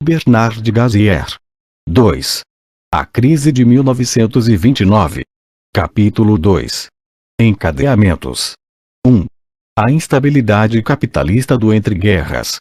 Bernard Gazier. 2. A crise de 1929. Capítulo 2. Encadeamentos. 1. A instabilidade capitalista do entre-guerras.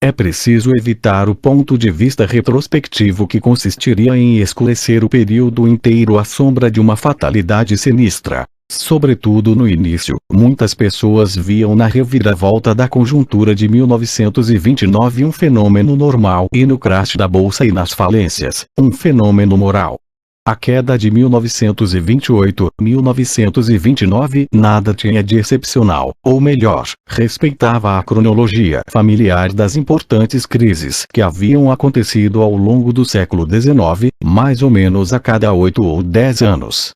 É preciso evitar o ponto de vista retrospectivo que consistiria em escurecer o período inteiro à sombra de uma fatalidade sinistra. Sobretudo no início, muitas pessoas viam na reviravolta da conjuntura de 1929 um fenômeno normal e no crash da bolsa e nas falências, um fenômeno moral. A queda de 1928, 1929 nada tinha de excepcional, ou melhor, respeitava a cronologia familiar das importantes crises que haviam acontecido ao longo do século XIX, mais ou menos a cada 8 ou 10 anos.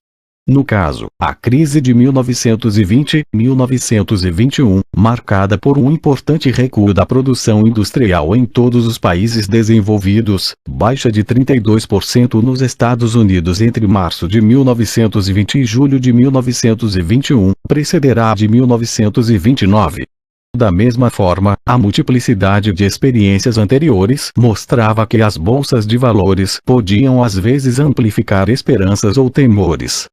No caso, a crise de 1920-1921, marcada por um importante recuo da produção industrial em todos os países desenvolvidos, baixa de 32% nos Estados Unidos entre março de 1920 e julho de 1921, precederá a de 1929. Da mesma forma, a multiplicidade de experiências anteriores mostrava que as bolsas de valores podiam às vezes amplificar esperanças ou temores.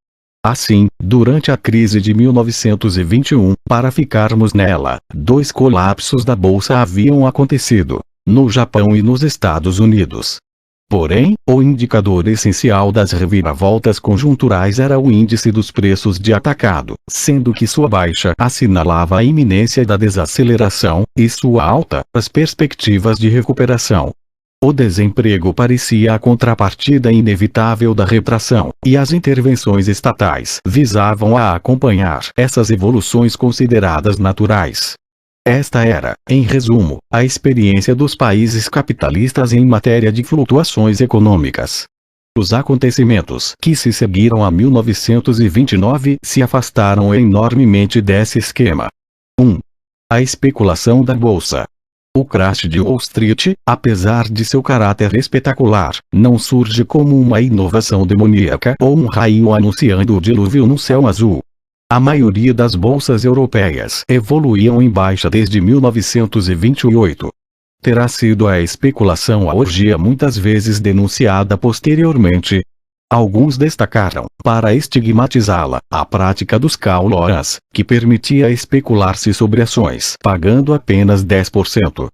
Assim, durante a crise de 1921, para ficarmos nela, 2 colapsos da bolsa haviam acontecido, no Japão e nos Estados Unidos. Porém, o indicador essencial das reviravoltas conjunturais era o índice dos preços de atacado, sendo que sua baixa assinalava a iminência da desaceleração, e sua alta, as perspectivas de recuperação. O desemprego parecia a contrapartida inevitável da retração, e as intervenções estatais visavam a acompanhar essas evoluções consideradas naturais. Esta era, em resumo, a experiência dos países capitalistas em matéria de flutuações econômicas. Os acontecimentos que se seguiram a 1929 se afastaram enormemente desse esquema. 1. A especulação da bolsa. O crash de Wall Street, apesar de seu caráter espetacular, não surge como uma inovação demoníaca ou um raio anunciando o dilúvio no céu azul. A maioria das bolsas europeias evoluíam em baixa desde 1928. Terá sido a especulação a orgia muitas vezes denunciada posteriormente. Alguns destacaram, para estigmatizá-la, a prática dos call options, que permitia especular-se sobre ações pagando apenas 10%.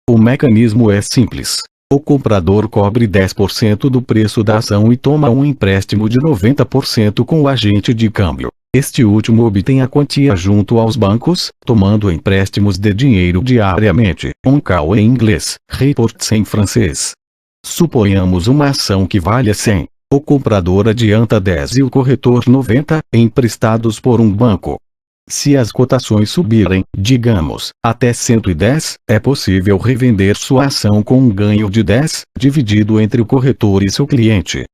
O mecanismo é simples. O comprador cobre 10% do preço da ação e toma um empréstimo de 90% com o agente de câmbio. Este último obtém a quantia junto aos bancos, tomando empréstimos de dinheiro diariamente, um call em inglês, reports em francês. Suponhamos uma ação que valha 100. O comprador adianta 10 e o corretor 90, emprestados por um banco. Se as cotações subirem, digamos, até 110, é possível revender sua ação com um ganho de 10, dividido entre o corretor e seu cliente.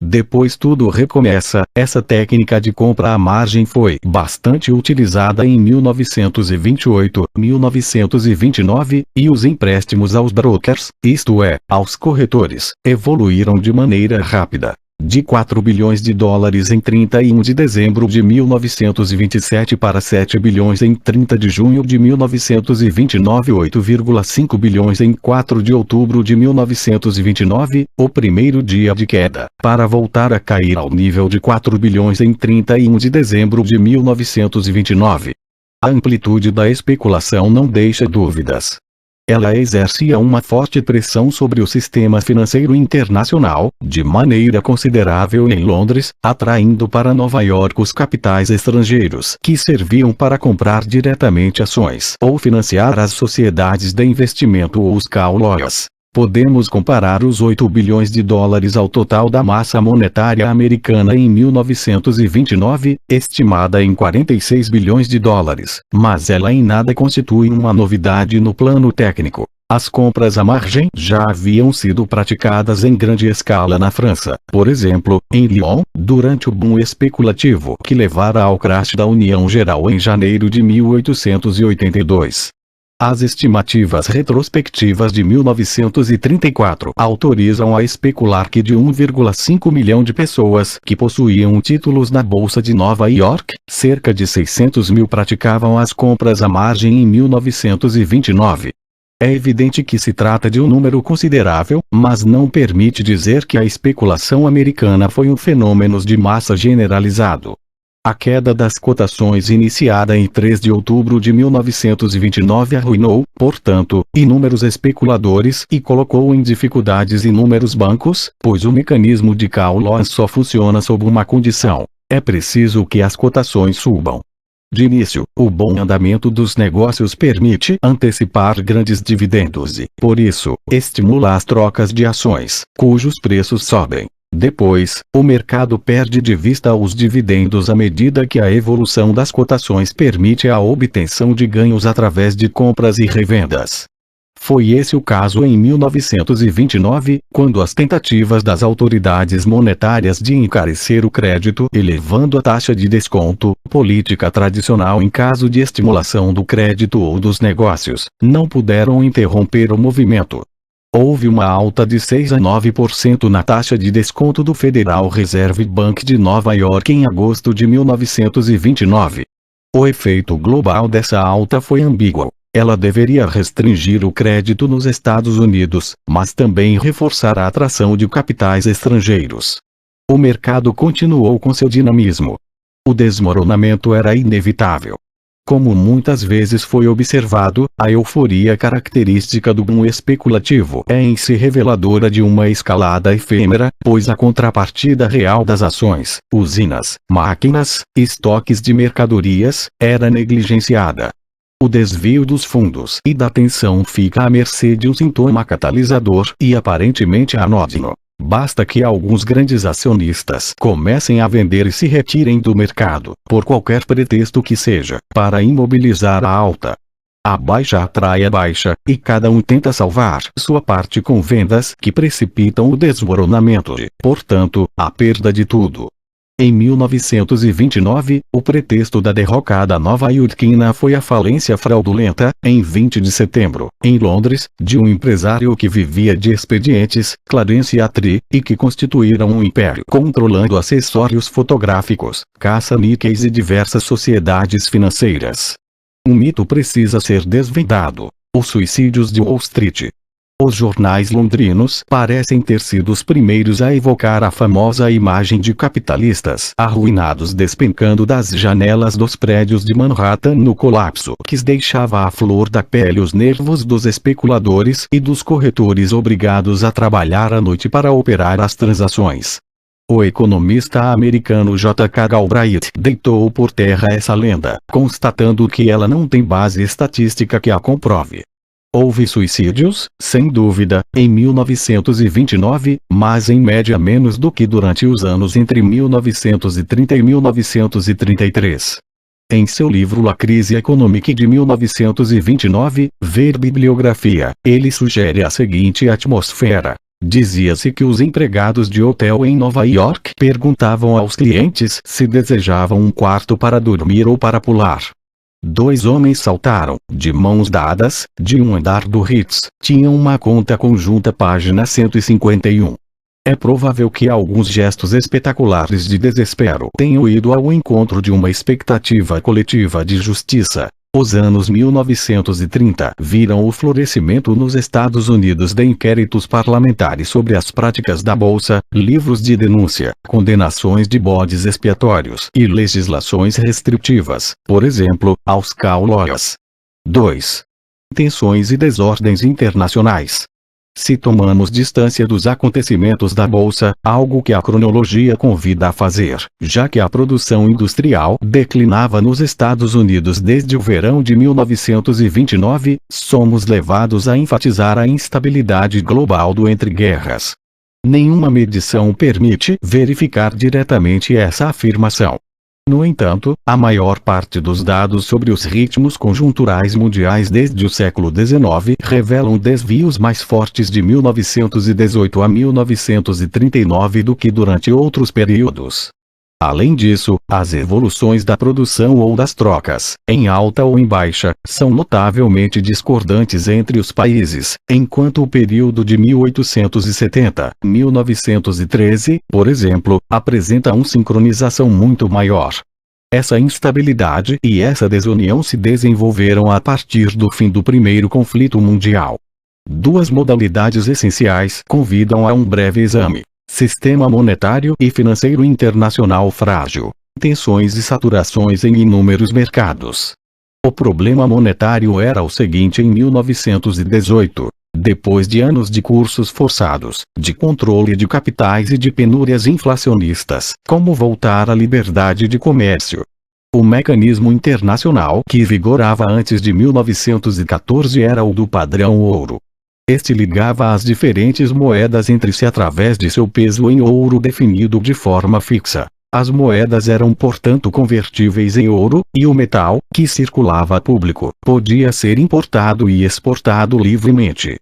Depois tudo recomeça. Essa técnica de compra à margem foi bastante utilizada em 1928, 1929, e os empréstimos aos brokers, isto é, aos corretores, evoluíram de maneira rápida. De 4 bilhões de dólares em 31 de dezembro de 1927 para 7 bilhões em 30 de junho de 1929 e 8,5 bilhões em 4 de outubro de 1929, o primeiro dia de queda, para voltar a cair ao nível de 4 bilhões em 31 de dezembro de 1929. A amplitude da especulação não deixa dúvidas. Ela exercia uma forte pressão sobre o sistema financeiro internacional, de maneira considerável em Londres, atraindo para Nova York os capitais estrangeiros que serviam para comprar diretamente ações ou financiar as sociedades de investimento ou os call options. Podemos comparar os 8 bilhões de dólares ao total da massa monetária americana em 1929, estimada em 46 bilhões de dólares, mas ela em nada constitui uma novidade no plano técnico. As compras à margem já haviam sido praticadas em grande escala na França, por exemplo, em Lyon, durante o boom especulativo que levara ao crash da União Geral em janeiro de 1882. As estimativas retrospectivas de 1934 autorizam a especular que de 1,5 milhão de pessoas que possuíam títulos na Bolsa de Nova York, cerca de 600 mil praticavam as compras à margem em 1929. É evidente que se trata de um número considerável, mas não permite dizer que a especulação americana foi um fenômeno de massa generalizado. A queda das cotações iniciada em 3 de outubro de 1929 arruinou, portanto, inúmeros especuladores e colocou em dificuldades inúmeros bancos, pois o mecanismo de call-loss só funciona sob uma condição: é preciso que as cotações subam. De início, o bom andamento dos negócios permite antecipar grandes dividendos e, por isso, estimula as trocas de ações, cujos preços sobem. Depois, o mercado perde de vista os dividendos à medida que a evolução das cotações permite a obtenção de ganhos através de compras e revendas. Foi esse o caso em 1929, quando as tentativas das autoridades monetárias de encarecer o crédito elevando a taxa de desconto, política tradicional em caso de estimulação do crédito ou dos negócios, não puderam interromper o movimento. Houve uma alta de 6 a 9% na taxa de desconto do Federal Reserve Bank de Nova York em agosto de 1929. O efeito global dessa alta foi ambíguo. Ela deveria restringir o crédito nos Estados Unidos, mas também reforçar a atração de capitais estrangeiros. O mercado continuou com seu dinamismo. O desmoronamento era inevitável. Como muitas vezes foi observado, a euforia característica do boom especulativo é em si reveladora de uma escalada efêmera, pois a contrapartida real das ações, usinas, máquinas, estoques de mercadorias, era negligenciada. O desvio dos fundos e da atenção fica à mercê de um sintoma catalisador e aparentemente anódino. Basta que alguns grandes acionistas comecem a vender e se retirem do mercado, por qualquer pretexto que seja, para imobilizar a alta. A baixa atrai a baixa, e cada um tenta salvar sua parte com vendas que precipitam o desmoronamento e, portanto, a perda de tudo. Em 1929, o pretexto da derrocada nova-iorquina foi a falência fraudulenta, em 20 de setembro, em Londres, de um empresário que vivia de expedientes, Clarence Atry, e que constituíram um império controlando acessórios fotográficos, caça-níqueis e diversas sociedades financeiras. Um mito precisa ser desvendado: os suicídios de Wall Street. Os jornais londrinos parecem ter sido os primeiros a evocar a famosa imagem de capitalistas arruinados despencando das janelas dos prédios de Manhattan no colapso que deixava à flor da pele os nervos dos especuladores e dos corretores obrigados a trabalhar à noite para operar as transações. O economista americano J. K. Galbraith deitou por terra essa lenda, constatando que ela não tem base estatística que a comprove. Houve suicídios, sem dúvida, em 1929, mas em média menos do que durante os anos entre 1930 e 1933. Em seu livro La Crise Économique de 1929, ver bibliografia, ele sugere a seguinte atmosfera. Dizia-se que os empregados de hotel em Nova York perguntavam aos clientes se desejavam um quarto para dormir ou para pular. 2 homens saltaram, de mãos dadas, de um andar do Ritz. Tinham uma conta conjunta, página 151. É provável que alguns gestos espetaculares de desespero tenham ido ao encontro de uma expectativa coletiva de justiça. Os anos 1930 viram o florescimento nos Estados Unidos de inquéritos parlamentares sobre as práticas da Bolsa, livros de denúncia, condenações de bodes expiatórios e legislações restritivas, por exemplo, aos call-loss. 2. Tensões e desordens internacionais. Se tomamos distância dos acontecimentos da Bolsa, algo que a cronologia convida a fazer, já que a produção industrial declinava nos Estados Unidos desde o verão de 1929, somos levados a enfatizar a instabilidade global do entre guerras. Nenhuma medição permite verificar diretamente essa afirmação. No entanto, a maior parte dos dados sobre os ritmos conjunturais mundiais desde o século XIX revelam desvios mais fortes de 1918 a 1939 do que durante outros períodos. Além disso, as evoluções da produção ou das trocas, em alta ou em baixa, são notavelmente discordantes entre os países, enquanto o período de 1870-1913, por exemplo, apresenta uma sincronização muito maior. Essa instabilidade e essa desunião se desenvolveram a partir do fim do Primeiro Conflito Mundial. Duas modalidades essenciais convidam a um breve exame: sistema monetário e financeiro internacional frágil, tensões e saturações em inúmeros mercados. O problema monetário era o seguinte: em 1918, depois de anos de cursos forçados, de controle de capitais e de penúrias inflacionistas, como voltar à liberdade de comércio? O mecanismo internacional que vigorava antes de 1914 era o do padrão ouro. Este ligava as diferentes moedas entre si através de seu peso em ouro definido de forma fixa. As moedas eram portanto convertíveis em ouro, e o metal, que circulava a público, podia ser importado e exportado livremente.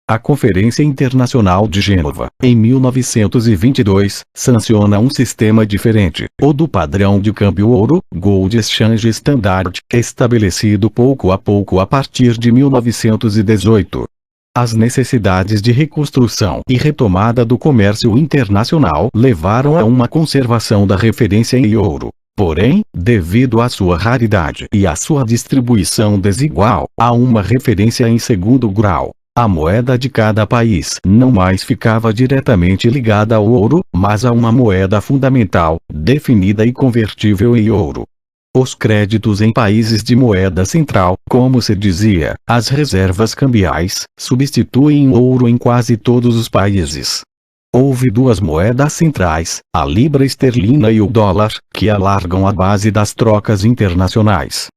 A Conferência Internacional de Gênova, em 1922, sanciona um sistema diferente, o do padrão de câmbio ouro, Gold Exchange Standard, estabelecido pouco a partir de 1918. As necessidades de reconstrução e retomada do comércio internacional levaram a uma conservação da referência em ouro. Porém, devido à sua raridade e à sua distribuição desigual, a uma referência em segundo grau. A moeda de cada país não mais ficava diretamente ligada ao ouro, mas a uma moeda fundamental, definida e convertível em ouro. Os créditos em países de moeda central, como se dizia, as reservas cambiais, substituem o ouro em quase todos os países. Houve duas moedas centrais, a libra esterlina e o dólar, que alargam a base das trocas internacionais.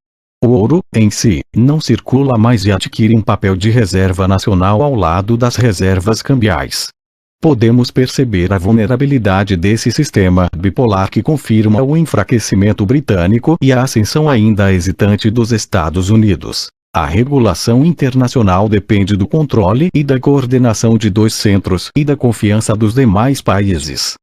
O ouro, em si, não circula mais e adquire um papel de reserva nacional ao lado das reservas cambiais. Podemos perceber a vulnerabilidade desse sistema bipolar que confirma o enfraquecimento britânico e a ascensão ainda hesitante dos Estados Unidos. A regulação internacional depende do controle e da coordenação de dois centros e da confiança dos demais países.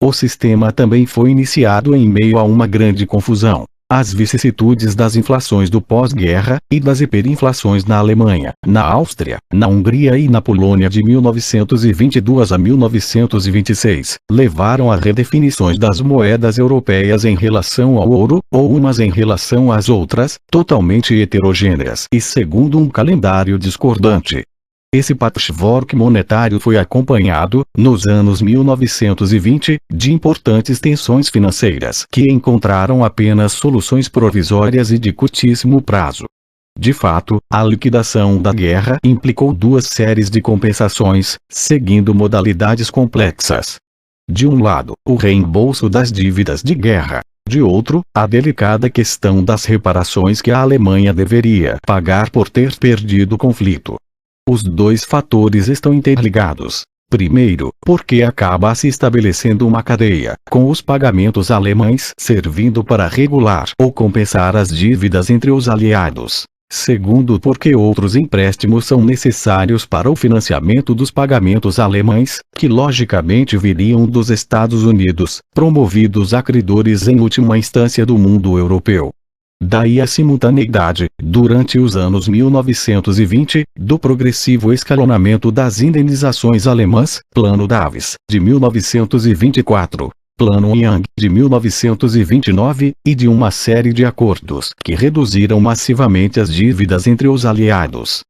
O sistema também foi iniciado em meio a uma grande confusão. As vicissitudes das inflações do pós-guerra, e das hiperinflações na Alemanha, na Áustria, na Hungria e na Polônia de 1922 a 1926, levaram a redefinições das moedas europeias em relação ao ouro, ou umas em relação às outras, totalmente heterogêneas e segundo um calendário discordante. Esse patchwork monetário foi acompanhado, nos anos 1920, de importantes tensões financeiras que encontraram apenas soluções provisórias e de curtíssimo prazo. De fato, a liquidação da guerra implicou duas séries de compensações, seguindo modalidades complexas. De um lado, o reembolso das dívidas de guerra. De outro, a delicada questão das reparações que a Alemanha deveria pagar por ter perdido o conflito. Os dois fatores estão interligados. Primeiro, porque acaba se estabelecendo uma cadeia, com os pagamentos alemães servindo para regular ou compensar as dívidas entre os aliados. Segundo, porque outros empréstimos são necessários para o financiamento dos pagamentos alemães, que logicamente viriam dos Estados Unidos, promovidos a credores em última instância do mundo europeu. Daí a simultaneidade, durante os anos 1920, do progressivo escalonamento das indenizações alemãs, Plano Davis, de 1924, Plano Young, de 1929, e de uma série de acordos que reduziram massivamente as dívidas entre os aliados.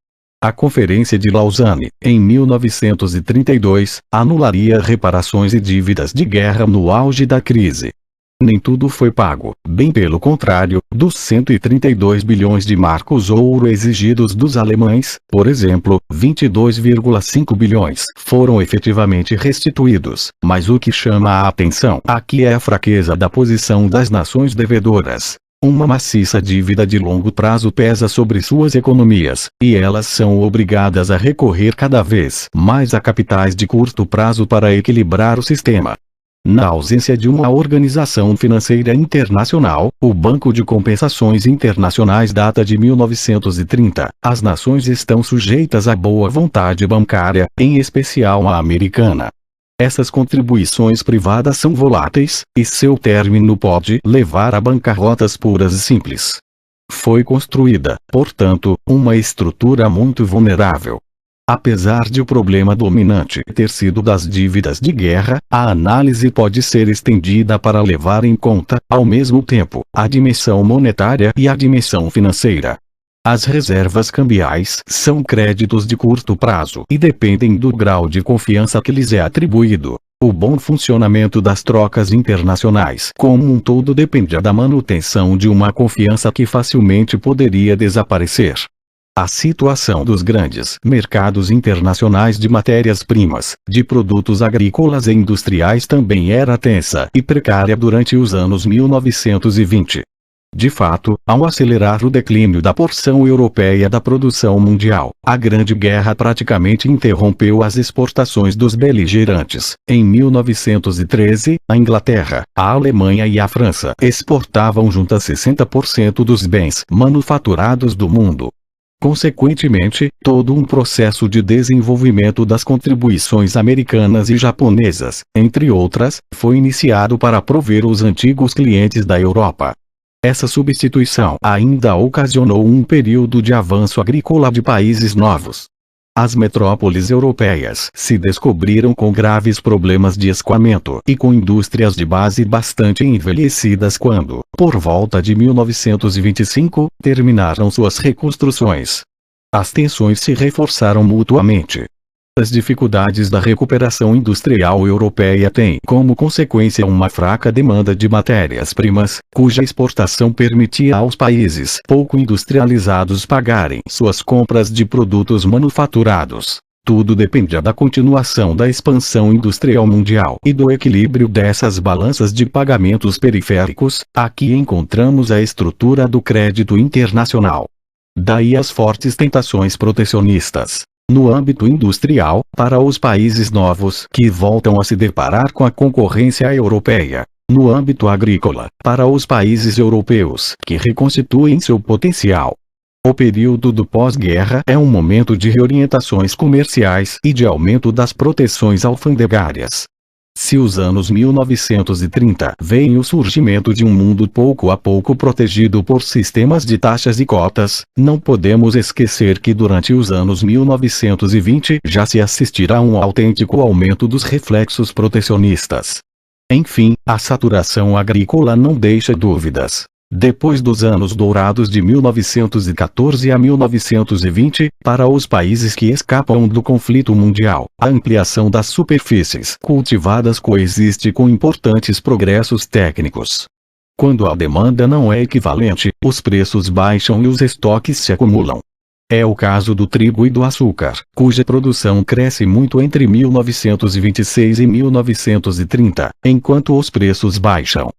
A Conferência de Lausanne, em 1932, anularia reparações e dívidas de guerra no auge da crise. Nem tudo foi pago, bem pelo contrário, dos 132 bilhões de marcos ouro exigidos dos alemães, por exemplo, 22,5 bilhões foram efetivamente restituídos, mas o que chama a atenção aqui é a fraqueza da posição das nações devedoras. Uma maciça dívida de longo prazo pesa sobre suas economias, e elas são obrigadas a recorrer cada vez mais a capitais de curto prazo para equilibrar o sistema. Na ausência de uma organização financeira internacional, o Banco de Compensações Internacionais data de 1930. As nações estão sujeitas à boa vontade bancária, em especial a americana. Essas contribuições privadas são voláteis, e seu término pode levar a bancarrotas puras e simples. Foi construída, portanto, uma estrutura muito vulnerável. Apesar de o problema dominante ter sido das dívidas de guerra, a análise pode ser estendida para levar em conta, ao mesmo tempo, a dimensão monetária e a dimensão financeira. As reservas cambiais são créditos de curto prazo e dependem do grau de confiança que lhes é atribuído. O bom funcionamento das trocas internacionais como um todo depende da manutenção de uma confiança que facilmente poderia desaparecer. A situação dos grandes mercados internacionais de matérias-primas, de produtos agrícolas e industriais também era tensa e precária durante os anos 1920. De fato, ao acelerar o declínio da porção europeia da produção mundial, a Grande Guerra praticamente interrompeu as exportações dos beligerantes. Em 1913, a Inglaterra, a Alemanha e a França exportavam juntas 60% dos bens manufaturados do mundo. Consequentemente, todo um processo de desenvolvimento das contribuições americanas e japonesas, entre outras, foi iniciado para prover os antigos clientes da Europa. Essa substituição ainda ocasionou um período de avanço agrícola de países novos. As metrópoles europeias se descobriram com graves problemas de escoamento e com indústrias de base bastante envelhecidas quando, por volta de 1925, terminaram suas reconstruções. As tensões se reforçaram mutuamente. As dificuldades da recuperação industrial europeia têm como consequência uma fraca demanda de matérias-primas, cuja exportação permitia aos países pouco industrializados pagarem suas compras de produtos manufaturados. Tudo depende da continuação da expansão industrial mundial e do equilíbrio dessas balanças de pagamentos periféricos. Aqui encontramos a estrutura do crédito internacional. Daí as fortes tentações protecionistas. No âmbito industrial, para os países novos que voltam a se deparar com a concorrência europeia. No âmbito agrícola, para os países europeus que reconstituem seu potencial. O período do pós-guerra é um momento de reorientações comerciais e de aumento das proteções alfandegárias. Se os anos 1930 veem o surgimento de um mundo pouco a pouco protegido por sistemas de taxas e cotas, não podemos esquecer que durante os anos 1920 já se assistirá a um autêntico aumento dos reflexos protecionistas. Enfim, a saturação agrícola não deixa dúvidas. Depois dos anos dourados de 1914 a 1920, para os países que escapam do conflito mundial, a ampliação das superfícies cultivadas coexiste com importantes progressos técnicos. Quando a demanda não é equivalente, os preços baixam e os estoques se acumulam. É o caso do trigo e do açúcar, cuja produção cresce muito entre 1926 e 1930, enquanto os preços baixam.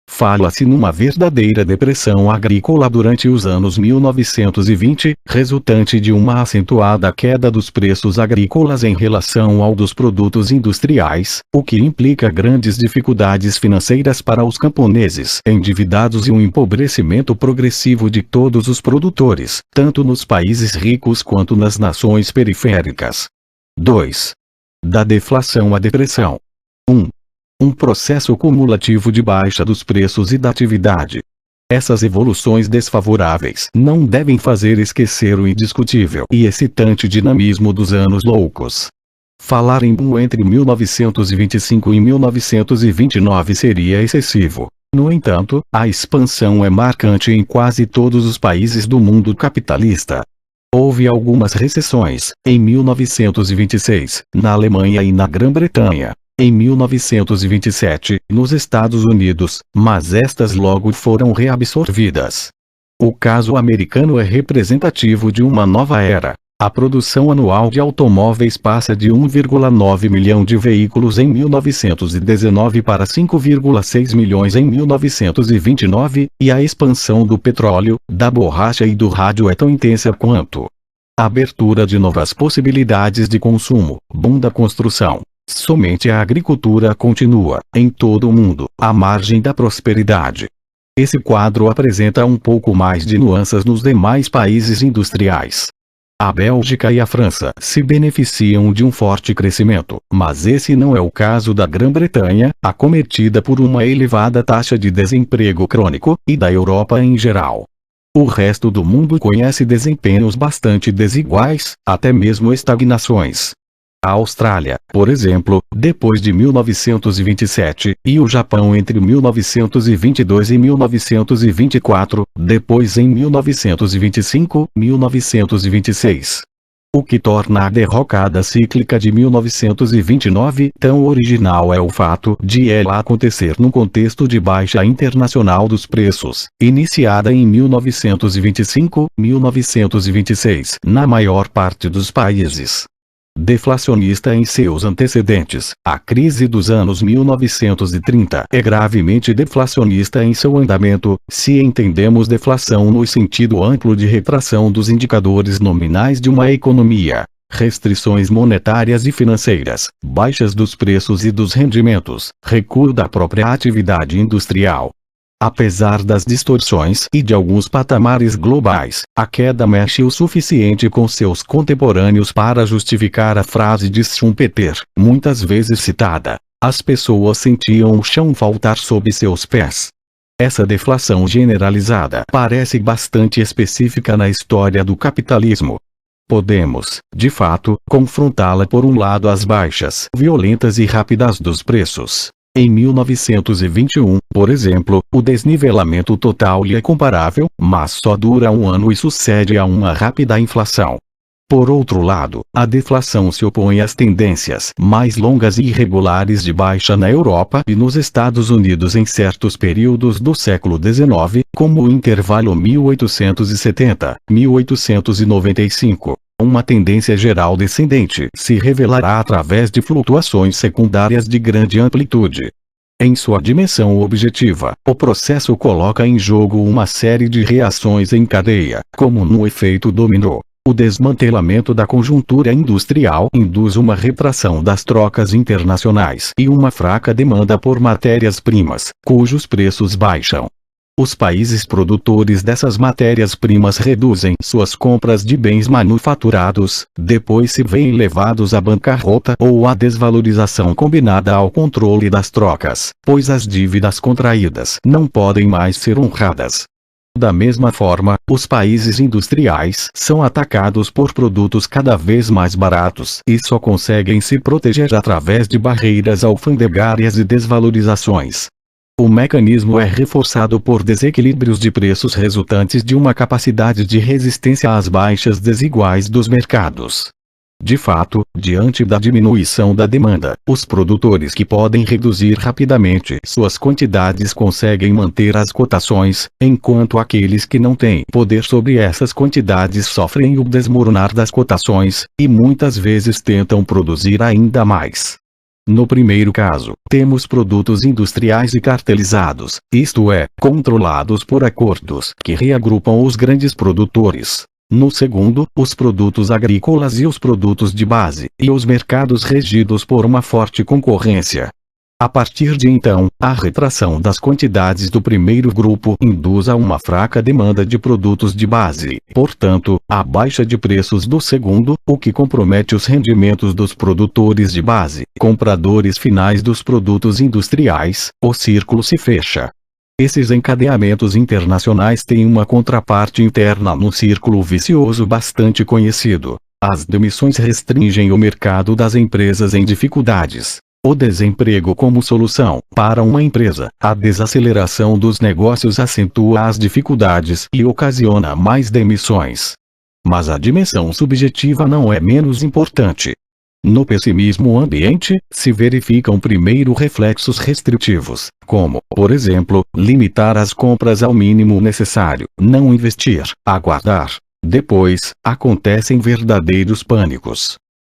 Fala-se numa verdadeira depressão agrícola durante os anos 1920, resultante de uma acentuada queda dos preços agrícolas em relação ao dos produtos industriais, o que implica grandes dificuldades financeiras para os camponeses endividados e um empobrecimento progressivo de todos os produtores, tanto nos países ricos quanto nas nações periféricas. 2. Da deflação à depressão. 1. Um processo cumulativo de baixa dos preços e da atividade. Essas evoluções desfavoráveis não devem fazer esquecer o indiscutível e excitante dinamismo dos anos loucos. Falar em boom entre 1925 e 1929 seria excessivo. No entanto, a expansão é marcante em quase todos os países do mundo capitalista. Houve algumas recessões, em 1926, na Alemanha e na Grã-Bretanha. Em 1927, nos Estados Unidos, mas estas logo foram reabsorvidas. O caso americano é representativo de uma nova era. A produção anual de automóveis passa de 1,9 milhão de veículos em 1919 para 5,6 milhões em 1929, e a expansão do petróleo, da borracha e do rádio é tão intensa quanto a abertura de novas possibilidades de consumo, boom da construção. Somente a agricultura continua, em todo o mundo, à margem da prosperidade. Esse quadro apresenta um pouco mais de nuances nos demais países industriais. A Bélgica e a França se beneficiam de um forte crescimento, mas esse não é o caso da Grã-Bretanha, acometida por uma elevada taxa de desemprego crônico, e da Europa em geral. O resto do mundo conhece desempenhos bastante desiguais, até mesmo estagnações. A Austrália, por exemplo, depois de 1927, e o Japão entre 1922 e 1924, depois em 1925, 1926. O que torna a derrocada cíclica de 1929 tão original é o fato de ela acontecer num contexto de baixa internacional dos preços, iniciada em 1925, 1926, na maior parte dos países. Deflacionista em seus antecedentes, a crise dos anos 1930 é gravemente deflacionista em seu andamento, se entendemos deflação no sentido amplo de retração dos indicadores nominais de uma economia, restrições monetárias e financeiras, baixas dos preços e dos rendimentos, recuo da própria atividade industrial. Apesar das distorções e de alguns patamares globais, a queda mexe o suficiente com seus contemporâneos para justificar a frase de Schumpeter, muitas vezes citada: as pessoas sentiam o chão faltar sob seus pés. Essa deflação generalizada parece bastante específica na história do capitalismo. Podemos, de fato, confrontá-la por um lado as baixas violentas e rápidas dos preços. Em 1921, por exemplo, o desnivelamento total lhe é comparável, mas só dura um ano e sucede a uma rápida inflação. Por outro lado, a deflação se opõe às tendências mais longas e irregulares de baixa na Europa e nos Estados Unidos em certos períodos do século XIX, como o intervalo 1870-1895. Uma tendência geral descendente se revelará através de flutuações secundárias de grande amplitude. Em sua dimensão objetiva, o processo coloca em jogo uma série de reações em cadeia, como no efeito dominó. O desmantelamento da conjuntura industrial induz uma retração das trocas internacionais e uma fraca demanda por matérias-primas, cujos preços baixam. Os países produtores dessas matérias-primas reduzem suas compras de bens manufaturados, depois se veem levados à bancarrota ou à desvalorização combinada ao controle das trocas, pois as dívidas contraídas não podem mais ser honradas. Da mesma forma, os países industriais são atacados por produtos cada vez mais baratos e só conseguem se proteger através de barreiras alfandegárias e desvalorizações. O mecanismo é reforçado por desequilíbrios de preços resultantes de uma capacidade de resistência às baixas desiguais dos mercados. De fato, diante da diminuição da demanda, os produtores que podem reduzir rapidamente suas quantidades conseguem manter as cotações, enquanto aqueles que não têm poder sobre essas quantidades sofrem o desmoronar das cotações, e muitas vezes tentam produzir ainda mais. No primeiro caso, temos produtos industriais e cartelizados, isto é, controlados por acordos que reagrupam os grandes produtores. No segundo, os produtos agrícolas e os produtos de base, e os mercados regidos por uma forte concorrência. A partir de então, a retração das quantidades do primeiro grupo induz a uma fraca demanda de produtos de base, portanto, a baixa de preços do segundo, o que compromete os rendimentos dos produtores de base, compradores finais dos produtos industriais. O círculo se fecha. Esses encadeamentos internacionais têm uma contraparte interna num círculo vicioso bastante conhecido. As demissões restringem o mercado das empresas em dificuldades. O desemprego como solução para uma empresa, a desaceleração dos negócios acentua as dificuldades e ocasiona mais demissões. Mas a dimensão subjetiva não é menos importante. No pessimismo ambiente, se verificam primeiro reflexos restritivos, como, por exemplo, limitar as compras ao mínimo necessário, não investir, aguardar. Depois, acontecem verdadeiros pânicos.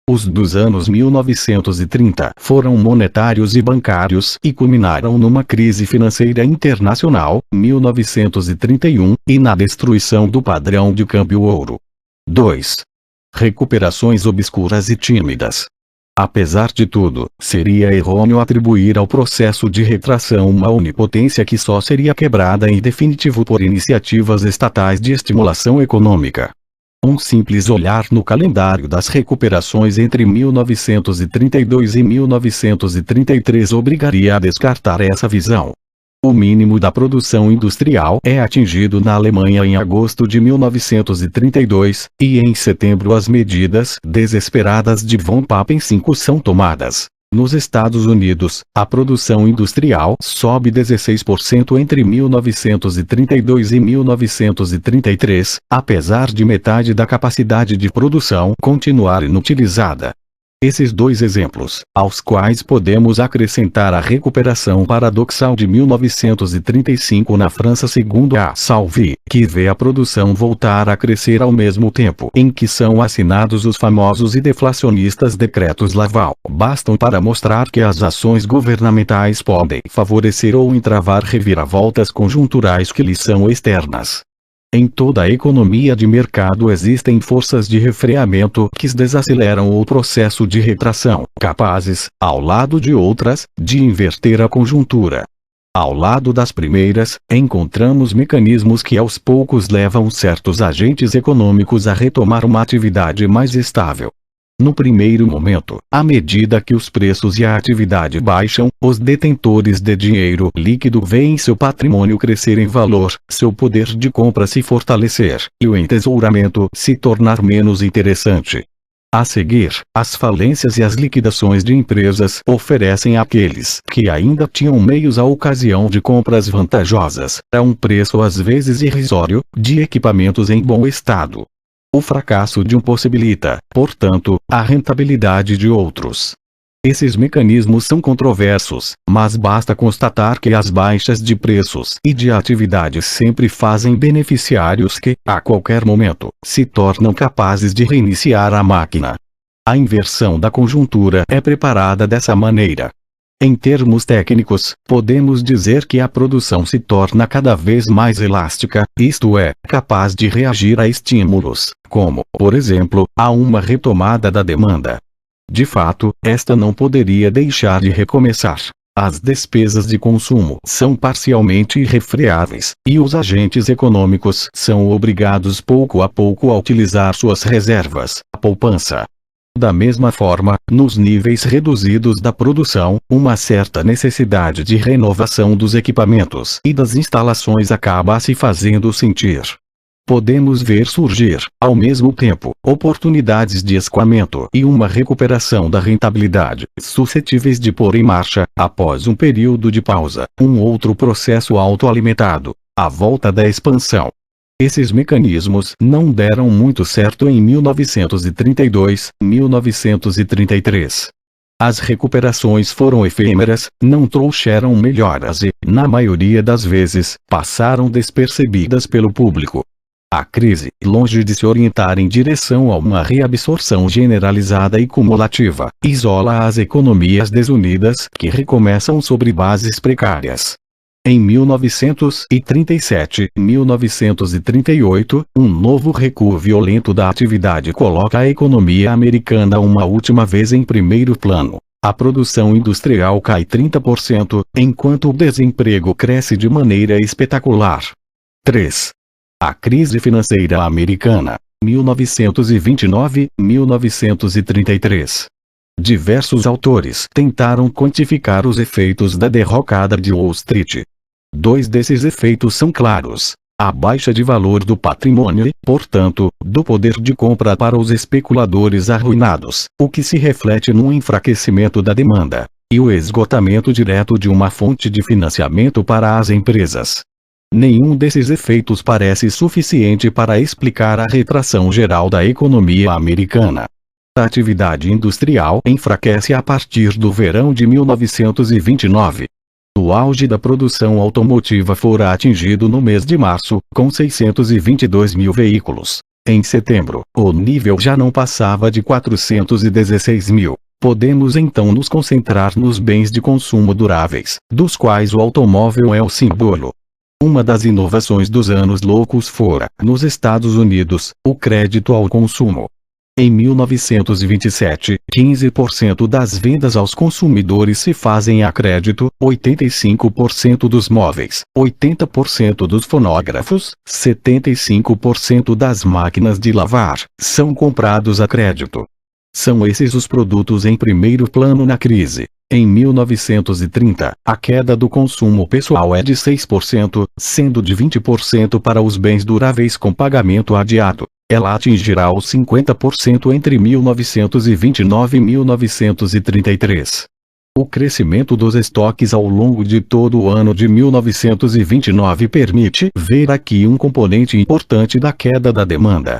Os dos anos 1930 foram monetários e bancários e culminaram numa crise financeira internacional, 1931, e na destruição do padrão de câmbio ouro. 2. Recuperações obscuras e tímidas. Apesar de tudo, seria errôneo atribuir ao processo de retração uma onipotência que só seria quebrada em definitivo por iniciativas estatais de estimulação econômica. Um simples olhar no calendário das recuperações entre 1932 e 1933 obrigaria a descartar essa visão. O mínimo da produção industrial é atingido na Alemanha em agosto de 1932, e em setembro as medidas desesperadas de von Papen V são tomadas. Nos Estados Unidos, a produção industrial sobe 16% entre 1932 e 1933, apesar de metade da capacidade de produção continuar inutilizada. Esses dois exemplos, aos quais podemos acrescentar a recuperação paradoxal de 1935 na França segundo a Salvi, que vê a produção voltar a crescer ao mesmo tempo em que são assinados os famosos e deflacionistas decretos Laval, bastam para mostrar que as ações governamentais podem favorecer ou entravar reviravoltas conjunturais que lhes são externas. Em toda a economia de mercado existem forças de refreamento que desaceleram o processo de retração, capazes, ao lado de outras, de inverter a conjuntura. Ao lado das primeiras, encontramos mecanismos que aos poucos levam certos agentes econômicos a retomar uma atividade mais estável. No primeiro momento, à medida que os preços e a atividade baixam, os detentores de dinheiro líquido veem seu patrimônio crescer em valor, seu poder de compra se fortalecer, e o entesouramento se tornar menos interessante. A seguir, as falências e as liquidações de empresas oferecem àqueles que ainda tinham meios a ocasião de compras vantajosas, a um preço às vezes irrisório, de equipamentos em bom estado. O fracasso de um possibilita, portanto, a rentabilidade de outros. Esses mecanismos são controversos, mas basta constatar que as baixas de preços e de atividade sempre fazem beneficiários que, a qualquer momento, se tornam capazes de reiniciar a máquina. A inversão da conjuntura é preparada dessa maneira. Em termos técnicos, podemos dizer que a produção se torna cada vez mais elástica, isto é, capaz de reagir a estímulos, como, por exemplo, a uma retomada da demanda. De fato, esta não poderia deixar de recomeçar. As despesas de consumo são parcialmente irrefreáveis, e os agentes econômicos são obrigados pouco a pouco a utilizar suas reservas, a poupança. Da mesma forma, nos níveis reduzidos da produção, uma certa necessidade de renovação dos equipamentos e das instalações acaba se fazendo sentir. Podemos ver surgir, ao mesmo tempo, oportunidades de escoamento e uma recuperação da rentabilidade, suscetíveis de pôr em marcha, após um período de pausa, um outro processo autoalimentado, a volta da expansão. Esses mecanismos não deram muito certo em 1932, 1933. As recuperações foram efêmeras, não trouxeram melhoras e, na maioria das vezes, passaram despercebidas pelo público. A crise, longe de se orientar em direção a uma reabsorção generalizada e cumulativa, isola as economias desunidas que recomeçam sobre bases precárias. Em 1937 e 1938, um novo recuo violento da atividade coloca a economia americana uma última vez em primeiro plano. A produção industrial cai 30%, enquanto o desemprego cresce de maneira espetacular. 3. A crise financeira americana, 1929-1933. Diversos autores tentaram quantificar os efeitos da derrocada de Wall Street. Dois desses efeitos são claros: a baixa de valor do patrimônio e, portanto, do poder de compra para os especuladores arruinados, o que se reflete no enfraquecimento da demanda, e o esgotamento direto de uma fonte de financiamento para as empresas. Nenhum desses efeitos parece suficiente para explicar a retração geral da economia americana. A atividade industrial enfraquece a partir do verão de 1929. O auge da produção automotiva fora atingido no mês de março, com 622 mil veículos. Em setembro, o nível já não passava de 416 mil. Podemos então nos concentrar nos bens de consumo duráveis, dos quais o automóvel é o símbolo. Uma das inovações dos anos loucos fora, nos Estados Unidos, o crédito ao consumo. Em 1927, 15% das vendas aos consumidores se fazem a crédito, 85% dos móveis, 80% dos fonógrafos, 75% das máquinas de lavar, são comprados a crédito. São esses os produtos em primeiro plano na crise. Em 1930, a queda do consumo pessoal é de 6%, sendo de 20% para os bens duráveis com pagamento adiado. Ela atingirá os 50% entre 1929 e 1933. O crescimento dos estoques ao longo de todo o ano de 1929 permite ver aqui um componente importante da queda da demanda.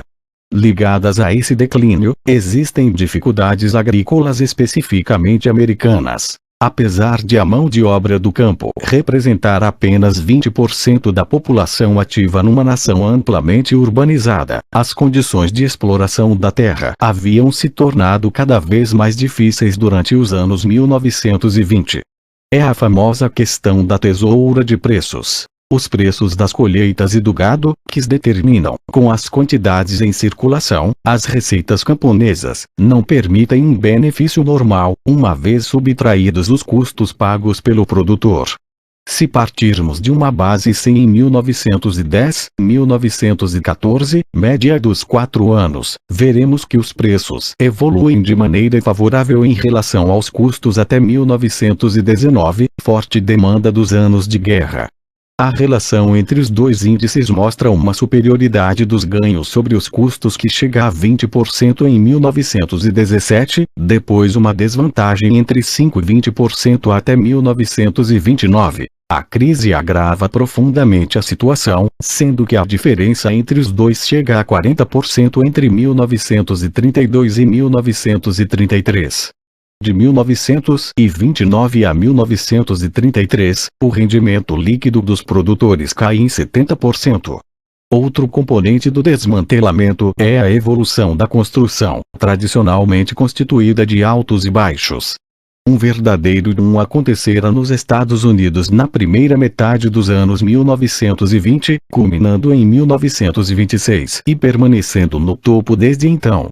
Ligadas a esse declínio, existem dificuldades agrícolas especificamente americanas. Apesar de a mão de obra do campo representar apenas 20% da população ativa numa nação amplamente urbanizada, as condições de exploração da terra haviam se tornado cada vez mais difíceis durante os anos 1920. É a famosa questão da tesoura de preços. Os preços das colheitas e do gado, que se determinam, com as quantidades em circulação, as receitas camponesas, não permitem um benefício normal, uma vez subtraídos os custos pagos pelo produtor. Se partirmos de uma base 100 em 1910, 1914, média dos 4 anos, veremos que os preços evoluem de maneira favorável em relação aos custos até 1919, forte demanda dos anos de guerra. A relação entre os dois índices mostra uma superioridade dos ganhos sobre os custos que chega a 20% em 1917, depois uma desvantagem entre 5 e 20% até 1929. A crise agrava profundamente a situação, sendo que a diferença entre os dois chega a 40% entre 1932 e 1933. De 1929 a 1933, o rendimento líquido dos produtores cai em 70%. Outro componente do desmantelamento é a evolução da construção, tradicionalmente constituída de altos e baixos. Um verdadeiro boom acontecera nos Estados Unidos na primeira metade dos anos 1920, culminando em 1926 e permanecendo no topo desde então.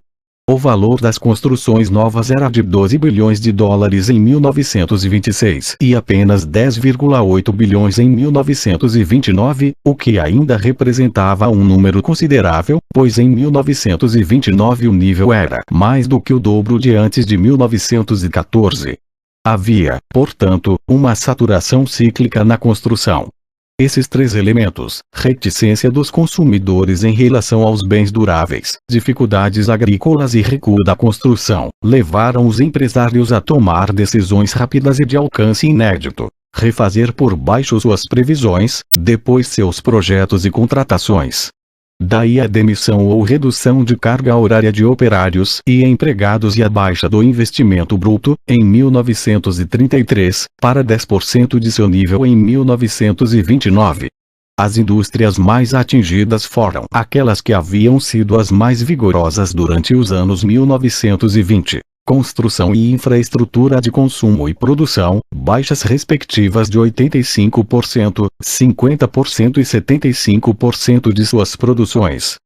O valor das construções novas era de 12 bilhões de dólares em 1926 e apenas 10,8 bilhões em 1929, o que ainda representava um número considerável, pois em 1929 o nível era mais do que o dobro de antes de 1914. Havia, portanto, uma saturação cíclica na construção. Esses três elementos, reticência dos consumidores em relação aos bens duráveis, dificuldades agrícolas e recuo da construção, levaram os empresários a tomar decisões rápidas e de alcance inédito, refazer por baixo suas previsões, depois seus projetos e contratações. Daí a demissão ou redução de carga horária de operários e empregados e a baixa do investimento bruto, em 1933, para 10% de seu nível em 1929. As indústrias mais atingidas foram aquelas que haviam sido as mais vigorosas durante os anos 1920. Construção e infraestrutura de consumo e produção, baixas respectivas de 85%, 50% e 75% de suas produções.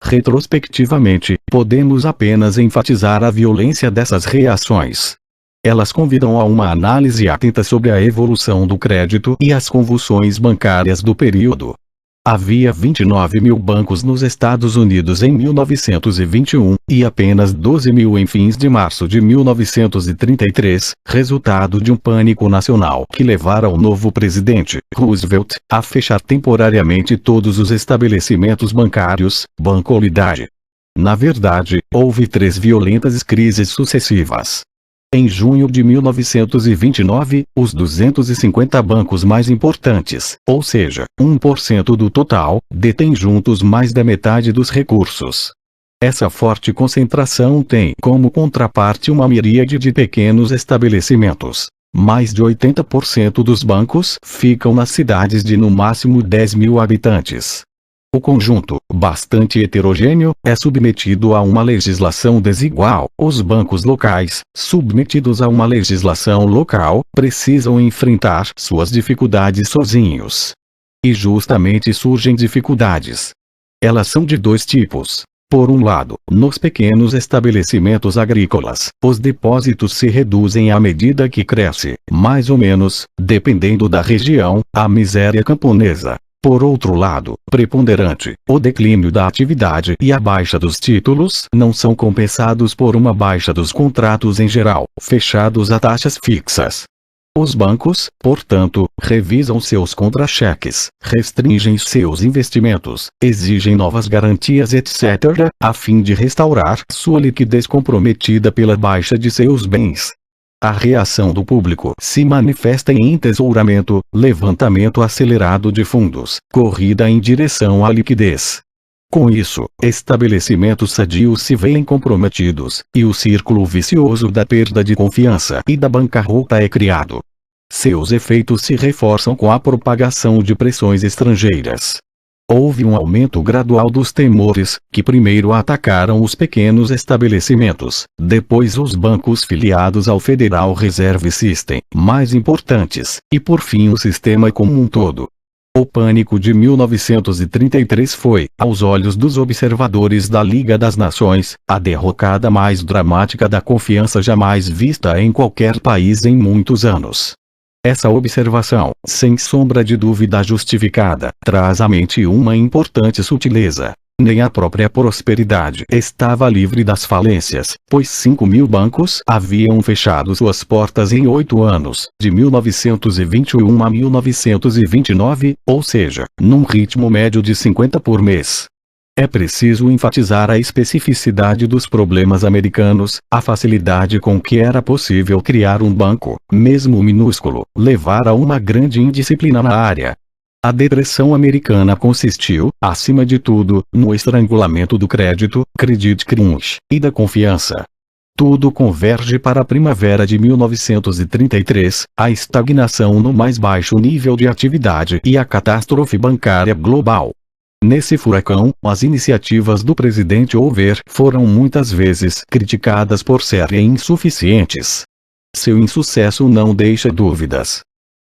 Retrospectivamente, podemos apenas enfatizar a violência dessas reações. Elas convidam a uma análise atenta sobre a evolução do crédito e as convulsões bancárias do período. Havia 29 mil bancos nos Estados Unidos em 1921, e apenas 12 mil em fins de março de 1933, resultado de um pânico nacional que levara o novo presidente, Roosevelt, a fechar temporariamente todos os estabelecimentos bancários, bancolidade. Na verdade, houve 3 violentas crises sucessivas. Em junho de 1929, os 250 bancos mais importantes, ou seja, 1% do total, detêm juntos mais da metade dos recursos. Essa forte concentração tem como contraparte uma miríade de pequenos estabelecimentos. Mais de 80% dos bancos ficam nas cidades de no máximo 10 mil habitantes. O conjunto, bastante heterogêneo, é submetido a uma legislação desigual. Os bancos locais, submetidos a uma legislação local, precisam enfrentar suas dificuldades sozinhos. E justamente surgem dificuldades. Elas são de 2 tipos. Por um lado, nos pequenos estabelecimentos agrícolas, os depósitos se reduzem à medida que cresce, mais ou menos, dependendo da região, a miséria camponesa. Por outro lado, preponderante, o declínio da atividade e a baixa dos títulos não são compensados por uma baixa dos contratos em geral, fechados a taxas fixas. Os bancos, portanto, revisam seus contra-cheques, restringem seus investimentos, exigem novas garantias etc., a fim de restaurar sua liquidez comprometida pela baixa de seus bens. A reação do público se manifesta em entesouramento, levantamento acelerado de fundos, corrida em direção à liquidez. Com isso, estabelecimentos sadios se veem comprometidos, e o círculo vicioso da perda de confiança e da bancarrota é criado. Seus efeitos se reforçam com a propagação de pressões estrangeiras. Houve um aumento gradual dos temores, que primeiro atacaram os pequenos estabelecimentos, depois os bancos filiados ao Federal Reserve System, mais importantes, e por fim o sistema como um todo. O pânico de 1933 foi, aos olhos dos observadores da Liga das Nações, a derrocada mais dramática da confiança jamais vista em qualquer país em muitos anos. Essa observação, sem sombra de dúvida justificada, traz à mente uma importante sutileza. Nem a própria prosperidade estava livre das falências, pois 5.000 bancos haviam fechado suas portas em 8 anos, de 1921 a 1929, ou seja, num ritmo médio de 50 por mês. É preciso enfatizar a especificidade dos problemas americanos, a facilidade com que era possível criar um banco, mesmo minúsculo, levar a uma grande indisciplina na área. A depressão americana consistiu, acima de tudo, no estrangulamento do crédito, credit crunch, e da confiança. Tudo converge para a primavera de 1933, a estagnação no mais baixo nível de atividade e a catástrofe bancária global. Nesse furacão, as iniciativas do presidente Hoover foram muitas vezes criticadas por serem insuficientes. Seu insucesso não deixa dúvidas.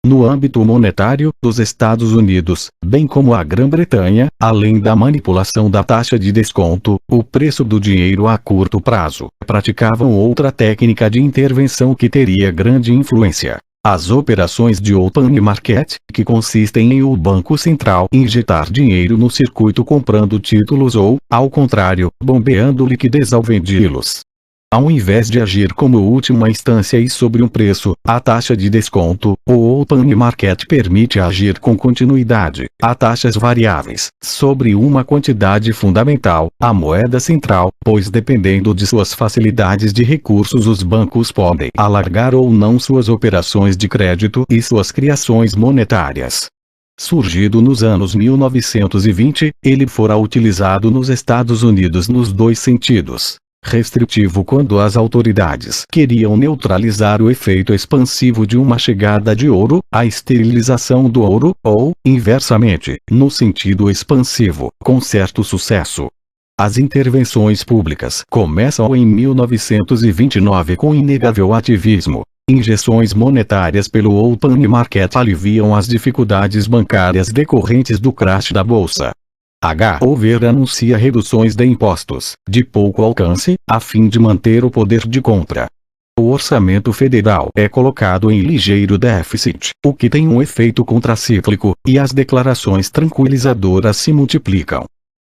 No âmbito monetário, os Estados Unidos, bem como a Grã-Bretanha, além da manipulação da taxa de desconto, o preço do dinheiro a curto prazo, praticavam outra técnica de intervenção que teria grande influência. As operações de open market, que consistem em o Banco Central injetar dinheiro no circuito comprando títulos ou, ao contrário, bombeando liquidez ao vendê-los. Ao invés de agir como última instância e sobre um preço, a taxa de desconto, o open market permite agir com continuidade, a taxas variáveis, sobre uma quantidade fundamental, a moeda central, pois dependendo de suas facilidades de recursos os bancos podem alargar ou não suas operações de crédito e suas criações monetárias. Surgido nos anos 1920, ele fora utilizado nos Estados Unidos nos dois sentidos. Restritivo quando as autoridades queriam neutralizar o efeito expansivo de uma chegada de ouro, a esterilização do ouro, ou, inversamente, no sentido expansivo, com certo sucesso. As intervenções públicas começam em 1929 com inegável ativismo. Injeções monetárias pelo open market aliviam as dificuldades bancárias decorrentes do crash da bolsa. Hoover anuncia reduções de impostos, de pouco alcance, a fim de manter o poder de compra. O orçamento federal é colocado em ligeiro déficit, o que tem um efeito contracíclico, e as declarações tranquilizadoras se multiplicam.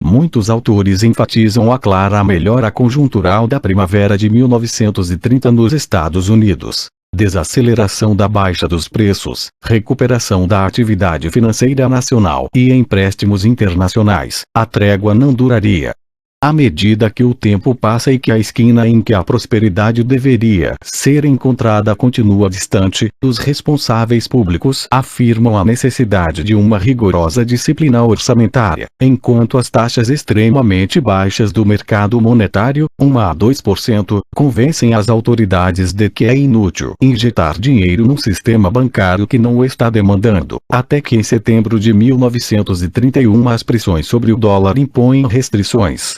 Muitos autores enfatizam a clara melhora conjuntural da primavera de 1930 nos Estados Unidos. Desaceleração da baixa dos preços, recuperação da atividade financeira nacional e empréstimos internacionais. A trégua não duraria. À medida que o tempo passa e que a esquina em que a prosperidade deveria ser encontrada continua distante, os responsáveis públicos afirmam a necessidade de uma rigorosa disciplina orçamentária, enquanto as taxas extremamente baixas do mercado monetário, 1 a 2%, convencem as autoridades de que é inútil injetar dinheiro num sistema bancário que não o está demandando, até que em setembro de 1931 as pressões sobre o dólar impõem restrições.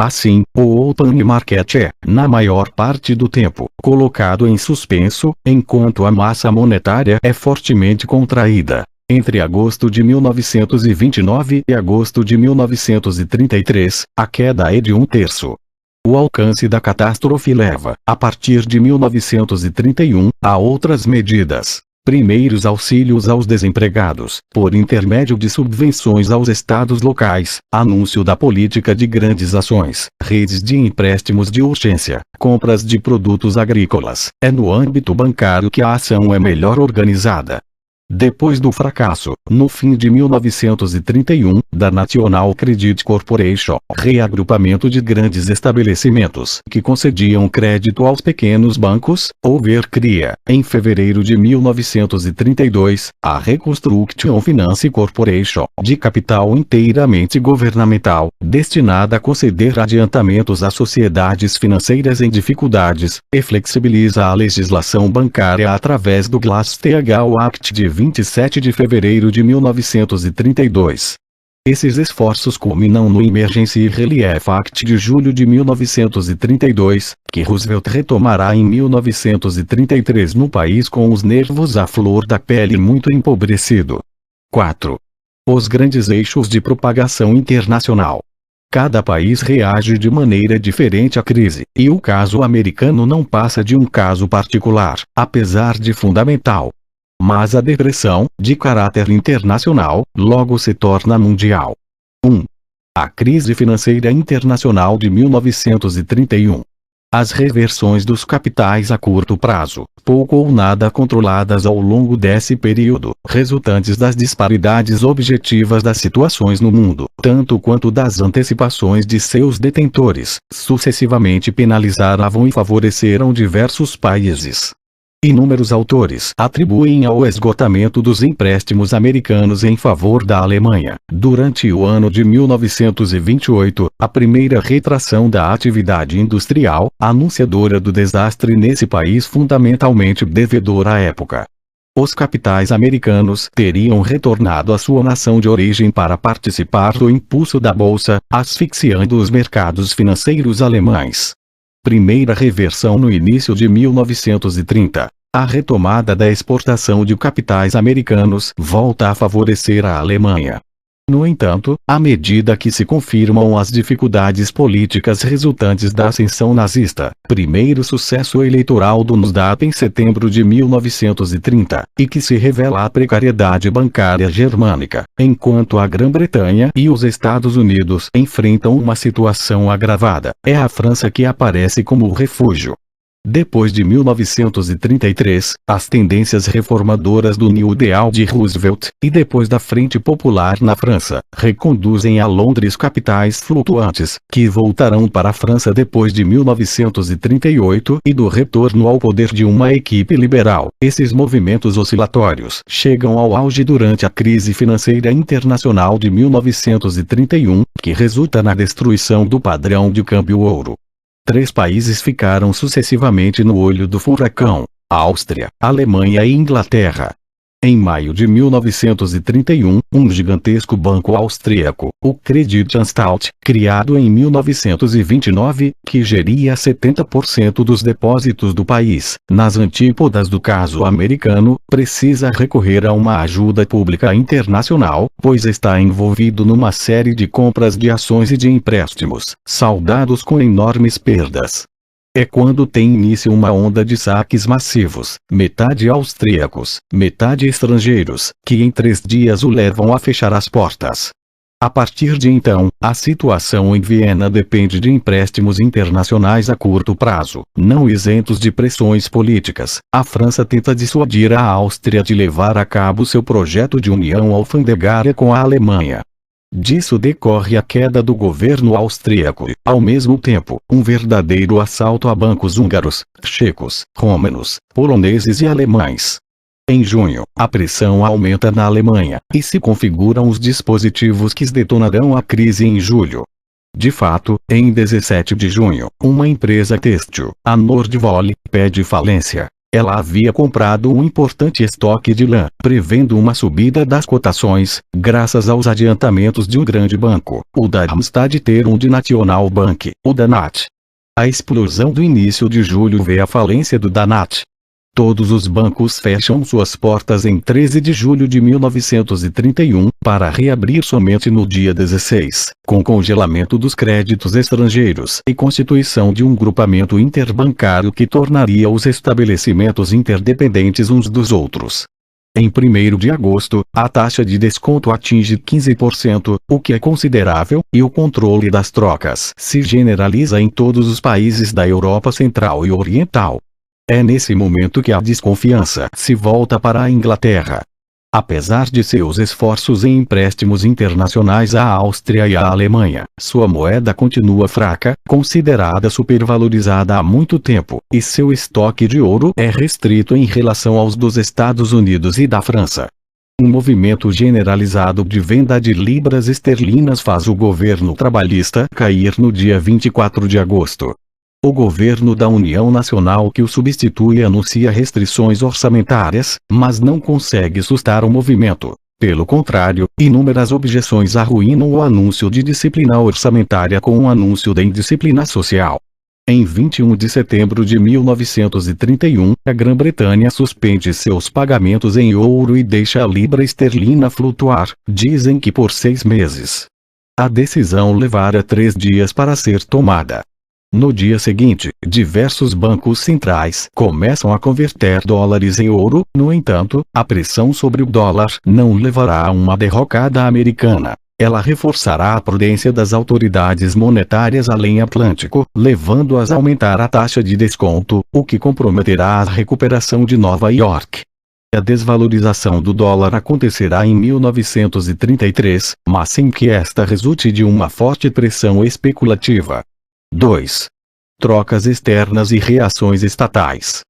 Assim, o open market é, na maior parte do tempo, colocado em suspenso, enquanto a massa monetária é fortemente contraída. Entre agosto de 1929 e agosto de 1933, a queda é de 1/3. O alcance da catástrofe leva, a partir de 1931, a outras medidas. primeiros auxílios aos desempregados, por intermédio de subvenções aos estados locais, anúncio da política de grandes ações, redes de empréstimos de urgência, compras de produtos agrícolas. É no âmbito bancário que a ação é melhor organizada. Depois do fracasso, no fim de 1931, da National Credit Corporation, reagrupamento de grandes estabelecimentos que concediam crédito aos pequenos bancos, houver cria, em fevereiro de 1932, a Reconstruction Finance Corporation, de capital inteiramente governamental, destinada a conceder adiantamentos a sociedades financeiras em dificuldades, e flexibiliza a legislação bancária através do Glass-Steagall Act de 27 de fevereiro de 1932. Esses esforços culminam no Emergency Relief Act de julho de 1932, que Roosevelt retomará em 1933 no país com os nervos à flor da pele e muito empobrecido. 4. Os grandes eixos de propagação internacional. Cada país reage de maneira diferente à crise, e o caso americano não passa de um caso particular, apesar de fundamental. Mas a depressão, de caráter internacional, logo se torna mundial. 1. A crise financeira internacional de 1931. As reversões dos capitais a curto prazo, pouco ou nada controladas ao longo desse período, resultantes das disparidades objetivas das situações no mundo, tanto quanto das antecipações de seus detentores, sucessivamente penalizaram e favoreceram diversos países. Inúmeros autores atribuem ao esgotamento dos empréstimos americanos em favor da Alemanha, durante o ano de 1928, a primeira retração da atividade industrial, anunciadora do desastre nesse país fundamentalmente devedor à época. Os capitais americanos teriam retornado à sua nação de origem para participar do impulso da bolsa, asfixiando os mercados financeiros alemães. Primeira reversão no início de 1930. A retomada da exportação de capitais americanos volta a favorecer a Alemanha. No entanto, à medida que se confirmam as dificuldades políticas resultantes da ascensão nazista, primeiro sucesso eleitoral do NSDAP em setembro de 1930, e que se revela a precariedade bancária germânica, enquanto a Grã-Bretanha e os Estados Unidos enfrentam uma situação agravada, é a França que aparece como refúgio. Depois de 1933, as tendências reformadoras do New Deal de Roosevelt, e depois da Frente Popular na França, reconduzem a Londres capitais flutuantes, que voltarão para a França depois de 1938 e do retorno ao poder de uma equipe liberal. Esses movimentos oscilatórios chegam ao auge durante a crise financeira internacional de 1931, que resulta na destruição do padrão de câmbio ouro. 3 países ficaram sucessivamente no olho do furacão: Áustria, Alemanha e Inglaterra. Em maio de 1931, um gigantesco banco austríaco, o Kreditanstalt, criado em 1929, que geria 70% dos depósitos do país, nas antípodas do caso americano, precisa recorrer a uma ajuda pública internacional, pois está envolvido numa série de compras de ações e de empréstimos, saldados com enormes perdas. É quando tem início uma onda de saques massivos, metade austríacos, metade estrangeiros, que em 3 dias o levam a fechar as portas. A partir de então, a situação em Viena depende de empréstimos internacionais a curto prazo, não isentos de pressões políticas. A França tenta dissuadir a Áustria de levar a cabo seu projeto de união alfandegária com a Alemanha. Disso decorre a queda do governo austríaco e, ao mesmo tempo, um verdadeiro assalto a bancos húngaros, checos, rômanos, poloneses e alemães. Em junho, a pressão aumenta na Alemanha, e se configuram os dispositivos que detonarão a crise em julho. De fato, em 17 de junho, uma empresa têxtil, a Nordwolle, pede falência. Ela havia comprado um importante estoque de lã, prevendo uma subida das cotações, graças aos adiantamentos de um grande banco, o Darmstadt Trust National Bank, o DANAT. A explosão do início de julho vê a falência do DANAT. Todos os bancos fecham suas portas em 13 de julho de 1931, para reabrir somente no dia 16, com congelamento dos créditos estrangeiros e constituição de um grupamento interbancário que tornaria os estabelecimentos interdependentes uns dos outros. Em 1º de agosto, a taxa de desconto atinge 15%, o que é considerável, e o controle das trocas se generaliza em todos os países da Europa Central e Oriental. É nesse momento que a desconfiança se volta para a Inglaterra. Apesar de seus esforços em empréstimos internacionais à Áustria e à Alemanha, sua moeda continua fraca, considerada supervalorizada há muito tempo, e seu estoque de ouro é restrito em relação aos dos Estados Unidos e da França. Um movimento generalizado de venda de libras esterlinas faz o governo trabalhista cair no dia 24 de agosto. O governo da União Nacional que o substitui anuncia restrições orçamentárias, mas não consegue sustar o movimento. Pelo contrário, inúmeras objeções arruinam o anúncio de disciplina orçamentária com um anúncio de indisciplina social. Em 21 de setembro de 1931, a Grã-Bretanha suspende seus pagamentos em ouro e deixa a libra esterlina flutuar, dizem que por 6 meses. A decisão levara 3 dias para ser tomada. No dia seguinte, diversos bancos centrais começam a converter dólares em ouro. No entanto, a pressão sobre o dólar não levará a uma derrocada americana. Ela reforçará a prudência das autoridades monetárias além Atlântico, levando-as a aumentar a taxa de desconto, o que comprometerá a recuperação de Nova York. A desvalorização do dólar acontecerá em 1933, mas sem que esta resulte de uma forte pressão especulativa. 2. Trocas externas e reações estatais.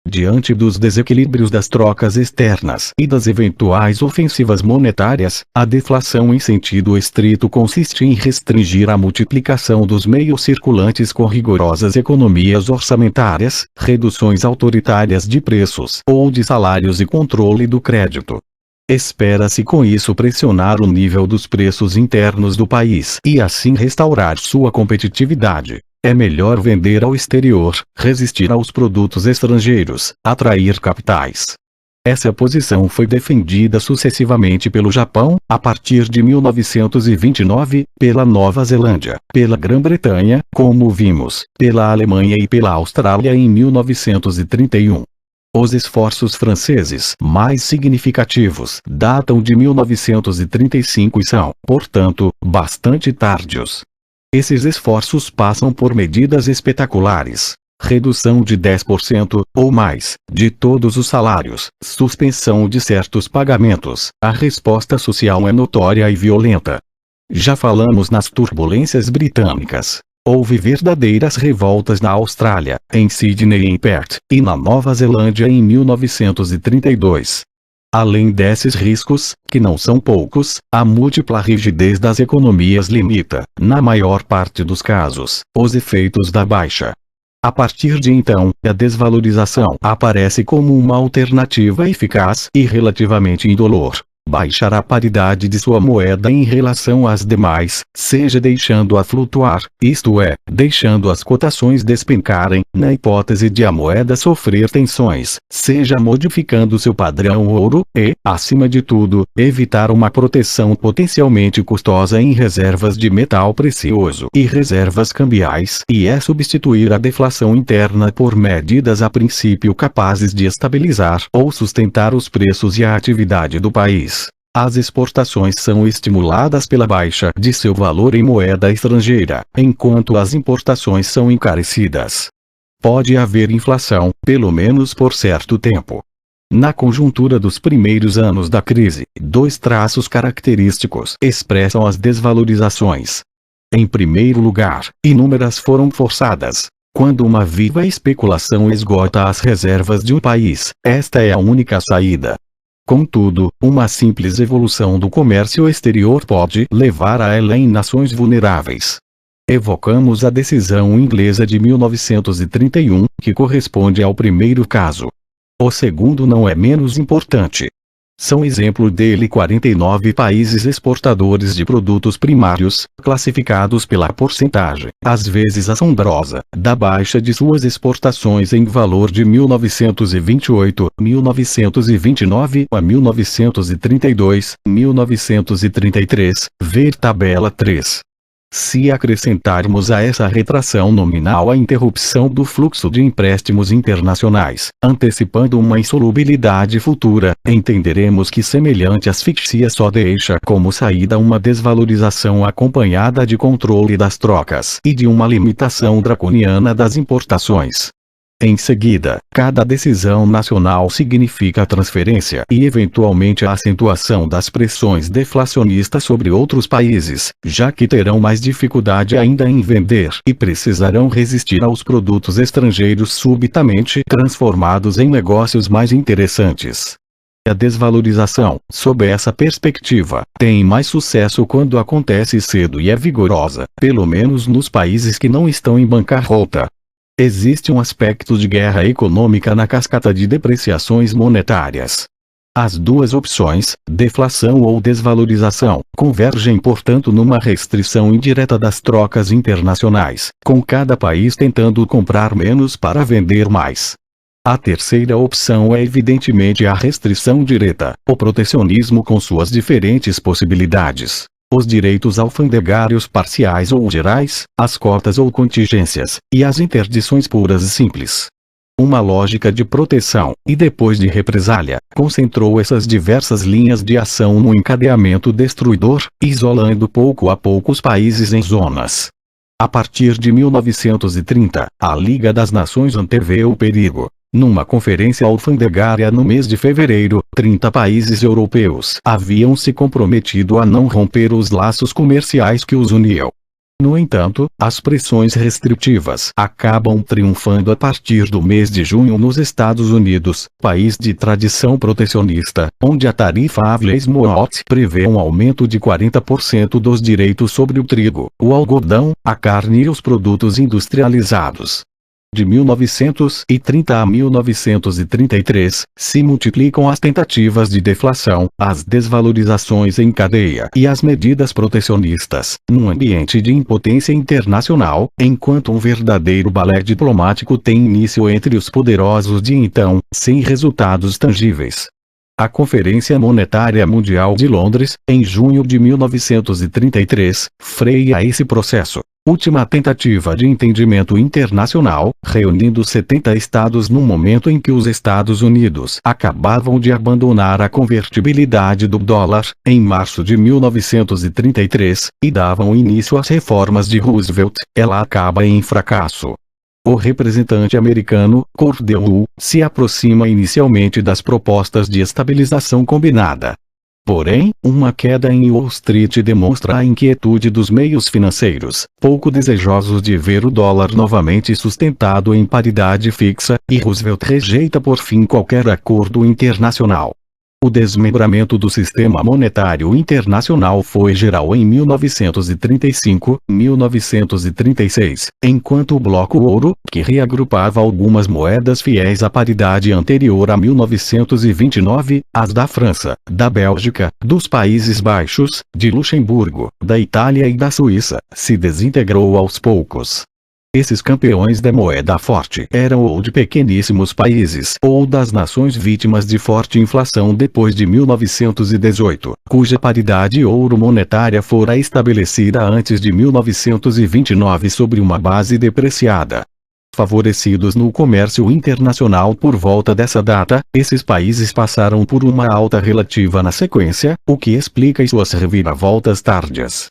Diante dos desequilíbrios das trocas externas e das eventuais ofensivas monetárias, a deflação em sentido estrito consiste em restringir a multiplicação dos meios circulantes com rigorosas economias orçamentárias, reduções autoritárias de preços ou de salários e controle do crédito. Espera-se com isso pressionar o nível dos preços internos do país e assim restaurar sua competitividade. É melhor vender ao exterior, resistir aos produtos estrangeiros, atrair capitais. Essa posição foi defendida sucessivamente pelo Japão, a partir de 1929, pela Nova Zelândia, pela Grã-Bretanha, como vimos, pela Alemanha e pela Austrália em 1931. Os esforços franceses mais significativos datam de 1935 e são, portanto, bastante tardios. Esses esforços passam por medidas espetaculares: redução de 10% ou mais de todos os salários, suspensão de certos pagamentos. A resposta social é notória e violenta. Já falamos nas turbulências britânicas. Houve verdadeiras revoltas na Austrália, em Sydney e em Perth, e na Nova Zelândia em 1932. Além desses riscos, que não são poucos, a múltipla rigidez das economias limita, na maior parte dos casos, os efeitos da baixa. A partir de então, a desvalorização aparece como uma alternativa eficaz e relativamente indolor. Baixar a paridade de sua moeda em relação às demais, seja deixando-a flutuar, isto é, deixando as cotações despencarem, na hipótese de a moeda sofrer tensões, seja modificando seu padrão ouro, e, acima de tudo, evitar uma proteção potencialmente custosa em reservas de metal precioso e reservas cambiais, e é substituir a deflação interna por medidas a princípio capazes de estabilizar ou sustentar os preços e a atividade do país. As exportações são estimuladas pela baixa de seu valor em moeda estrangeira, enquanto as importações são encarecidas. Pode haver inflação, pelo menos por certo tempo. Na conjuntura dos primeiros anos da crise, 2 traços característicos expressam as desvalorizações. Em primeiro lugar, inúmeras foram forçadas. Quando uma viva especulação esgota as reservas de um país, esta é a única saída. Contudo, uma simples evolução do comércio exterior pode levar a ela em nações vulneráveis. Evocamos a decisão inglesa de 1931, que corresponde ao primeiro caso. O segundo não é menos importante. São exemplo dele 49 países exportadores de produtos primários, classificados pela porcentagem, às vezes assombrosa, da baixa de suas exportações em valor de 1928, 1929 a 1932, 1933, ver tabela 3. Se acrescentarmos a essa retração nominal a interrupção do fluxo de empréstimos internacionais, antecipando uma insolubilidade futura, entenderemos que semelhante asfixia só deixa como saída uma desvalorização acompanhada de controle das trocas e de uma limitação draconiana das importações. Em seguida, cada decisão nacional significa a transferência e eventualmente a acentuação das pressões deflacionistas sobre outros países, já que terão mais dificuldade ainda em vender e precisarão resistir aos produtos estrangeiros subitamente transformados em negócios mais interessantes. A desvalorização, sob essa perspectiva, tem mais sucesso quando acontece cedo e é vigorosa, pelo menos nos países que não estão em bancarrota. Existe um aspecto de guerra econômica na cascata de depreciações monetárias. As duas opções, deflação ou desvalorização, convergem portanto numa restrição indireta das trocas internacionais, com cada país tentando comprar menos para vender mais. A terceira opção é evidentemente a restrição direta, o protecionismo com suas diferentes possibilidades. Os direitos alfandegários parciais ou gerais, as cotas ou contingências, e as interdições puras e simples. Uma lógica de proteção, e depois de represália, concentrou essas diversas linhas de ação no encadeamento destruidor, isolando pouco a pouco os países em zonas. A partir de 1930, a Liga das Nações antevê o perigo. Numa conferência alfandegária no mês de fevereiro, 30 países europeus haviam se comprometido a não romper os laços comerciais que os uniam. No entanto, as pressões restritivas acabam triunfando a partir do mês de junho nos Estados Unidos, país de tradição protecionista, onde a tarifa Havre-Smoot prevê um aumento de 40% dos direitos sobre o trigo, o algodão, a carne e os produtos industrializados. De 1930 a 1933, se multiplicam as tentativas de deflação, as desvalorizações em cadeia e as medidas protecionistas, num ambiente de impotência internacional, enquanto um verdadeiro balé diplomático tem início entre os poderosos de então, sem resultados tangíveis. A Conferência Monetária Mundial de Londres, em junho de 1933, freia esse processo. Última tentativa de entendimento internacional, reunindo 70 estados no momento em que os Estados Unidos acabavam de abandonar a convertibilidade do dólar, em março de 1933, e davam início às reformas de Roosevelt, ela acaba em fracasso. O representante americano, Cordell, se aproxima inicialmente das propostas de estabilização combinada. Porém, uma queda em Wall Street demonstra a inquietude dos meios financeiros, pouco desejosos de ver o dólar novamente sustentado em paridade fixa, e Roosevelt rejeita por fim qualquer acordo internacional. O desmembramento do sistema monetário internacional foi geral em 1935-1936, enquanto o Bloco Ouro, que reagrupava algumas moedas fiéis à paridade anterior a 1929, as da França, da Bélgica, dos Países Baixos, de Luxemburgo, da Itália e da Suíça, se desintegrou aos poucos. Esses campeões da moeda forte eram ou de pequeníssimos países ou das nações vítimas de forte inflação depois de 1918, cuja paridade ouro monetária fora estabelecida antes de 1929 sobre uma base depreciada. Favorecidos no comércio internacional por volta dessa data, esses países passaram por uma alta relativa na sequência, o que explica suas reviravoltas tardias.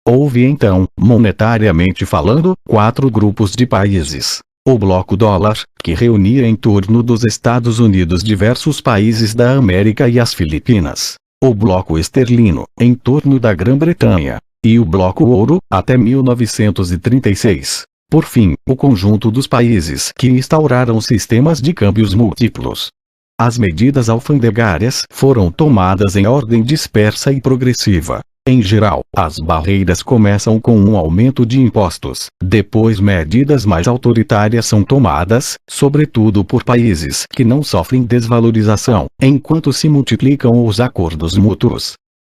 Houve então, monetariamente falando, 4 grupos de países. O bloco dólar, que reunia em torno dos Estados Unidos diversos países da América e as Filipinas. O bloco esterlino, em torno da Grã-Bretanha. E o bloco ouro, até 1936. Por fim, o conjunto dos países que instauraram sistemas de câmbios múltiplos. As medidas alfandegárias foram tomadas em ordem dispersa e progressiva. Em geral, as barreiras começam com um aumento de impostos, depois medidas mais autoritárias são tomadas, sobretudo por países que não sofrem desvalorização, enquanto se multiplicam os acordos mútuos.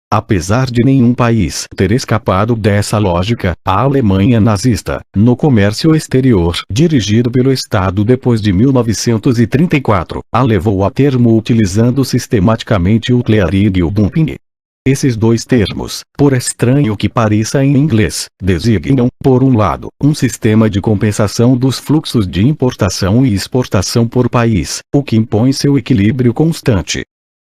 Apesar de nenhum país ter escapado dessa lógica, a Alemanha nazista, no comércio exterior dirigido pelo Estado depois de 1934, a levou a termo utilizando sistematicamente o clearing e o dumping. Esses dois termos, por estranho que pareça em inglês, designam, por um lado, um sistema de compensação dos fluxos de importação e exportação por país, o que impõe seu equilíbrio constante.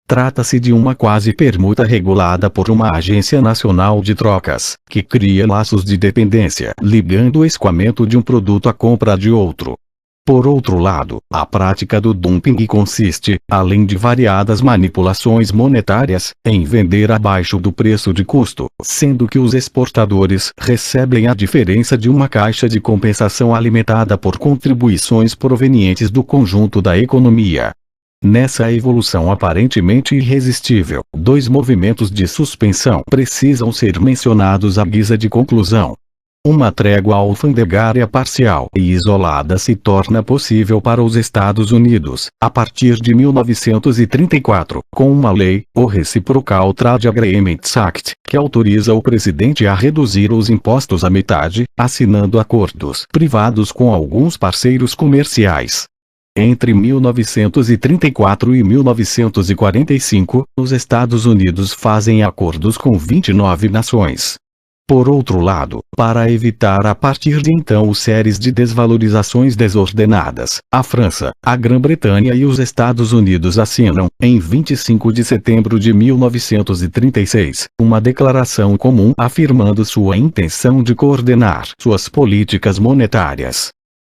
Trata-se de uma quase permuta regulada por uma agência nacional de trocas, que cria laços de dependência, ligando o escoamento de um produto à compra de outro. Por outro lado, a prática do dumping consiste, além de variadas manipulações monetárias, em vender abaixo do preço de custo, sendo que os exportadores recebem a diferença de uma caixa de compensação alimentada por contribuições provenientes do conjunto da economia. Nessa evolução aparentemente irresistível, dois movimentos de suspensão precisam ser mencionados à guisa de conclusão. Uma trégua alfandegária parcial e isolada se torna possível para os Estados Unidos, a partir de 1934, com uma lei, o Reciprocal Trade Agreements Act, que autoriza o presidente a reduzir os impostos à metade, assinando acordos privados com alguns parceiros comerciais. Entre 1934 e 1945, os Estados Unidos fazem acordos com 29 nações. Por outro lado, para evitar a partir de então séries de desvalorizações desordenadas, a França, a Grã-Bretanha e os Estados Unidos assinam, em 25 de setembro de 1936, uma declaração comum afirmando sua intenção de coordenar suas políticas monetárias.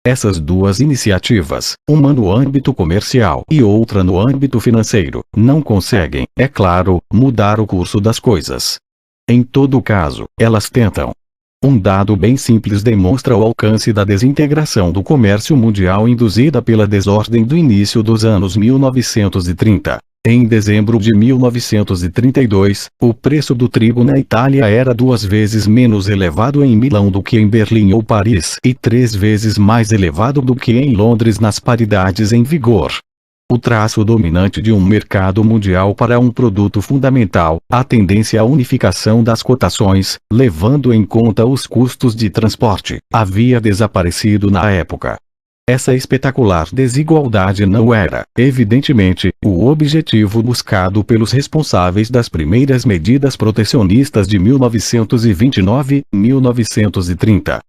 Essas duas iniciativas, uma no âmbito comercial e outra no âmbito financeiro, não conseguem, é claro, mudar o curso das coisas. Em todo caso, elas tentam. Um dado bem simples demonstra o alcance da desintegração do comércio mundial induzida pela desordem do início dos anos 1930. Em dezembro de 1932, o preço do trigo na Itália era 2 vezes menos elevado em Milão do que em Berlim ou Paris e 3 vezes mais elevado do que em Londres nas paridades em vigor. O traço dominante de um mercado mundial para um produto fundamental, a tendência à unificação das cotações, levando em conta os custos de transporte, havia desaparecido na época. Essa espetacular desigualdade não era, evidentemente, o objetivo buscado pelos responsáveis das primeiras medidas protecionistas de 1929-1930.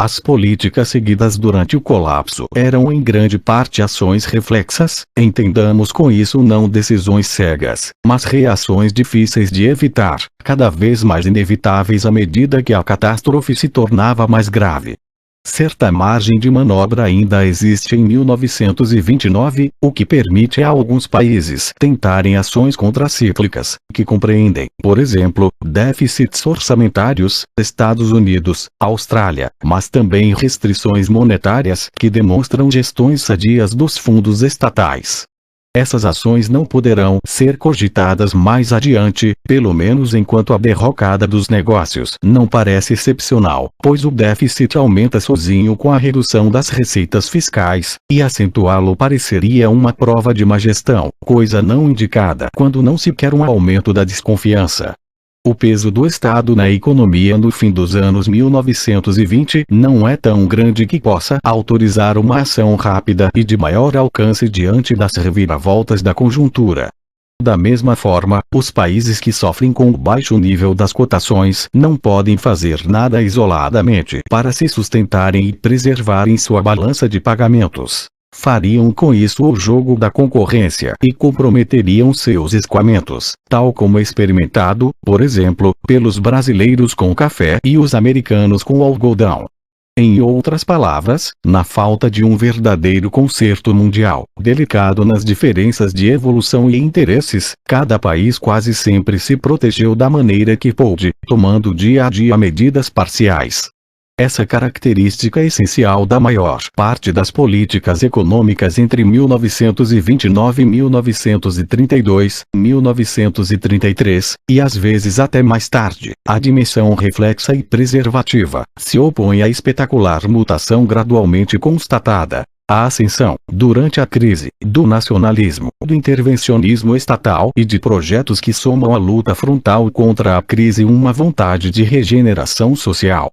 As políticas seguidas durante o colapso eram em grande parte ações reflexas, entendamos com isso não decisões cegas, mas reações difíceis de evitar, cada vez mais inevitáveis à medida que a catástrofe se tornava mais grave. Certa margem de manobra ainda existe em 1929, o que permite a alguns países tentarem ações contracíclicas, que compreendem, por exemplo, déficits orçamentários, Estados Unidos, Austrália, mas também restrições monetárias que demonstram gestões sadias dos fundos estatais. Essas ações não poderão ser cogitadas mais adiante, pelo menos enquanto a derrocada dos negócios não parece excepcional, pois o déficit aumenta sozinho com a redução das receitas fiscais, e acentuá-lo pareceria uma prova de má gestão, coisa não indicada quando não se quer um aumento da desconfiança. O peso do Estado na economia no fim dos anos 1920 não é tão grande que possa autorizar uma ação rápida e de maior alcance diante das reviravoltas da conjuntura. Da mesma forma, os países que sofrem com o baixo nível das cotações não podem fazer nada isoladamente para se sustentarem e preservarem sua balança de pagamentos. Fariam com isso o jogo da concorrência e comprometeriam seus escoamentos, tal como experimentado, por exemplo, pelos brasileiros com café e os americanos com algodão. Em outras palavras, na falta de um verdadeiro concerto mundial, delicado nas diferenças de evolução e interesses, cada país quase sempre se protegeu da maneira que pôde, tomando dia a dia medidas parciais. Essa característica é essencial da maior parte das políticas econômicas entre 1929 e 1932, 1933, e às vezes até mais tarde. A dimensão reflexa e preservativa se opõe à espetacular mutação gradualmente constatada. A ascensão, durante a crise, do nacionalismo, do intervencionismo estatal e de projetos que somam à luta frontal contra a crise uma vontade de regeneração social.